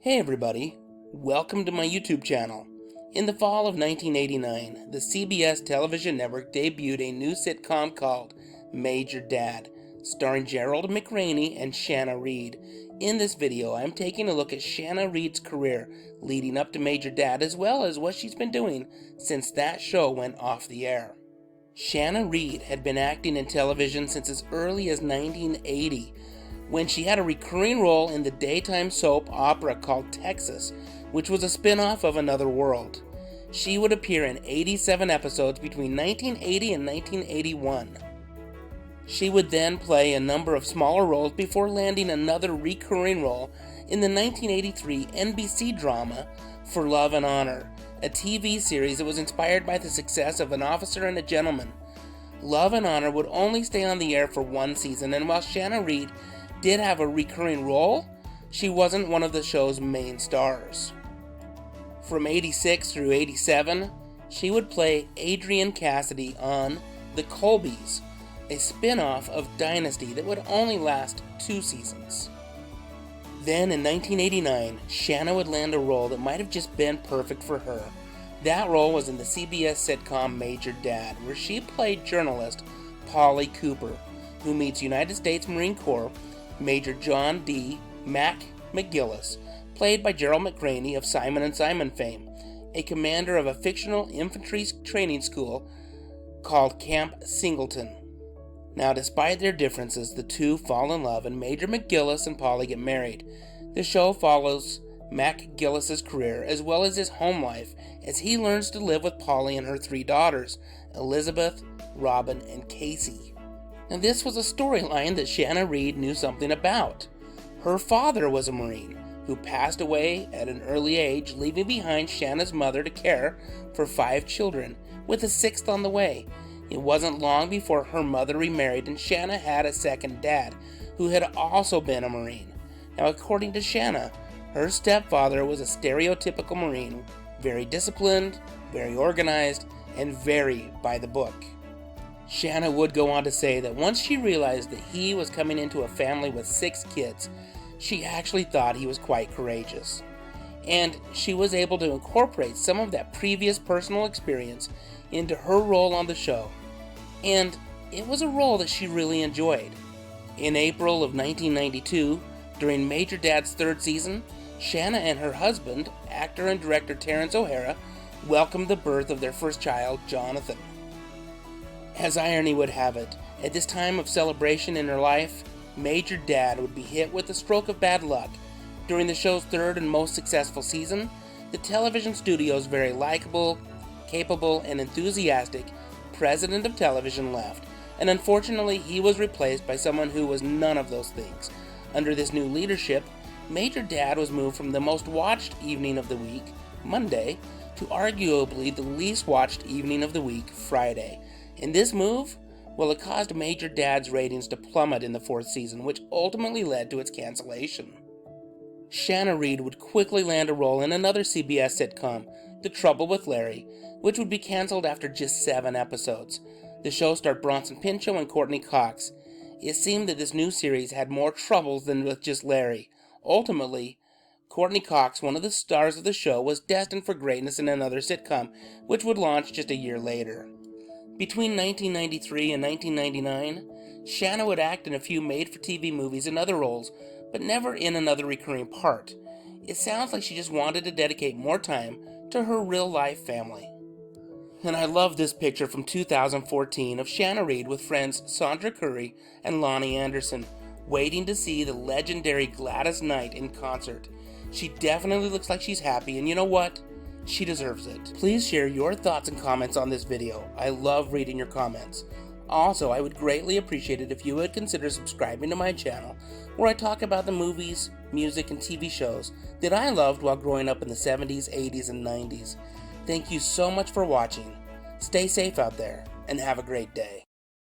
Hey everybody, welcome to my YouTube channel. In the fall of 1989, the CBS television network debuted a new sitcom called Major Dad, starring Gerald McRaney and Shanna Reed. In this video, I'm taking a look at Shanna Reed's career leading up to Major Dad, as well as what she's been doing since that show went off the air. Shanna Reed had been acting in television since as early as 1980, when she had a recurring role in the daytime soap opera called Texas, which was a spin-off of Another World. She would appear in 87 episodes between 1980 and 1981. She would then play a number of smaller roles before landing another recurring role in the 1983 NBC drama For Love and Honor, a TV series that was inspired by the success of An Officer and a Gentleman. Love and Honor would only stay on the air for one season, and while Shanna Reed did have a recurring role, she wasn't one of the show's main stars. From 86 through 87, she would play Adrienne Cassidy on The Colbys, a spin-off of Dynasty that would only last 2 seasons. Then in 1989, Shanna would land a role that might have just been perfect for her. That role was in the CBS sitcom Major Dad, where she played journalist Polly Cooper, who meets United States Marine Corps Major John D. Mac McGillis, played by Gerald McRaney of Simon & Simon fame, a commander of a fictional infantry training school called Camp Singleton. Now, despite their differences, the two fall in love and Major McGillis and Polly get married. The show follows Mac Gillis's career as well as his home life as he learns to live with Polly and her 3 daughters, Elizabeth, Robin, and Casey. Now, this was a storyline that Shanna Reed knew something about. Her father was a Marine who passed away at an early age, leaving behind Shanna's mother to care for 5 children, with a 6th on the way. It wasn't long before her mother remarried and Shanna had a second dad, who had also been a Marine. Now, according to Shanna, her stepfather was a stereotypical Marine, very disciplined, very organized, and very by the book. Shanna would go on to say that once she realized that he was coming into a family with 6 kids, she actually thought he was quite courageous. And she was able to incorporate some of that previous personal experience into her role on the show. And it was a role that she really enjoyed. In April of 1992, during Major Dad's 3rd season, Shanna and her husband, actor and director Terrence O'Hara, welcomed the birth of their first child, Jonathan. As irony would have it, at this time of celebration in her life, Major Dad would be hit with a stroke of bad luck. During the show's 3rd and most successful season, the television studio's very likable, capable, and enthusiastic president of television left, and unfortunately he was replaced by someone who was none of those things. Under this new leadership, Major Dad was moved from the most watched evening of the week, Monday, to arguably the least watched evening of the week, Friday. In this move, well, it caused Major Dad's ratings to plummet in the 4th season, which ultimately led to its cancellation. Shanna Reed would quickly land a role in another CBS sitcom, The Trouble with Larry, which would be canceled after just 7 episodes. The show starred Bronson Pinchot and Courtney Cox. It seemed that this new series had more troubles than with just Larry. Ultimately, Courtney Cox, one of the stars of the show, was destined for greatness in another sitcom, which would launch just a year later. Between 1993 and 1999, Shanna would act in a few made-for-TV movies and other roles, but never in another recurring part. It sounds like she just wanted to dedicate more time to her real-life family. And I love this picture from 2014 of Shanna Reed with friends Sandra Curry and Lonnie Anderson, waiting to see the legendary Gladys Knight in concert. She definitely looks like she's happy, and you know what? She deserves it. Please share your thoughts and comments on this video. I love reading your comments. Also, I would greatly appreciate it if you would consider subscribing to my channel, where I talk about the movies, music, and TV shows that I loved while growing up in the 70s, 80s, and 90s. Thank you so much for watching. Stay safe out there, and have a great day.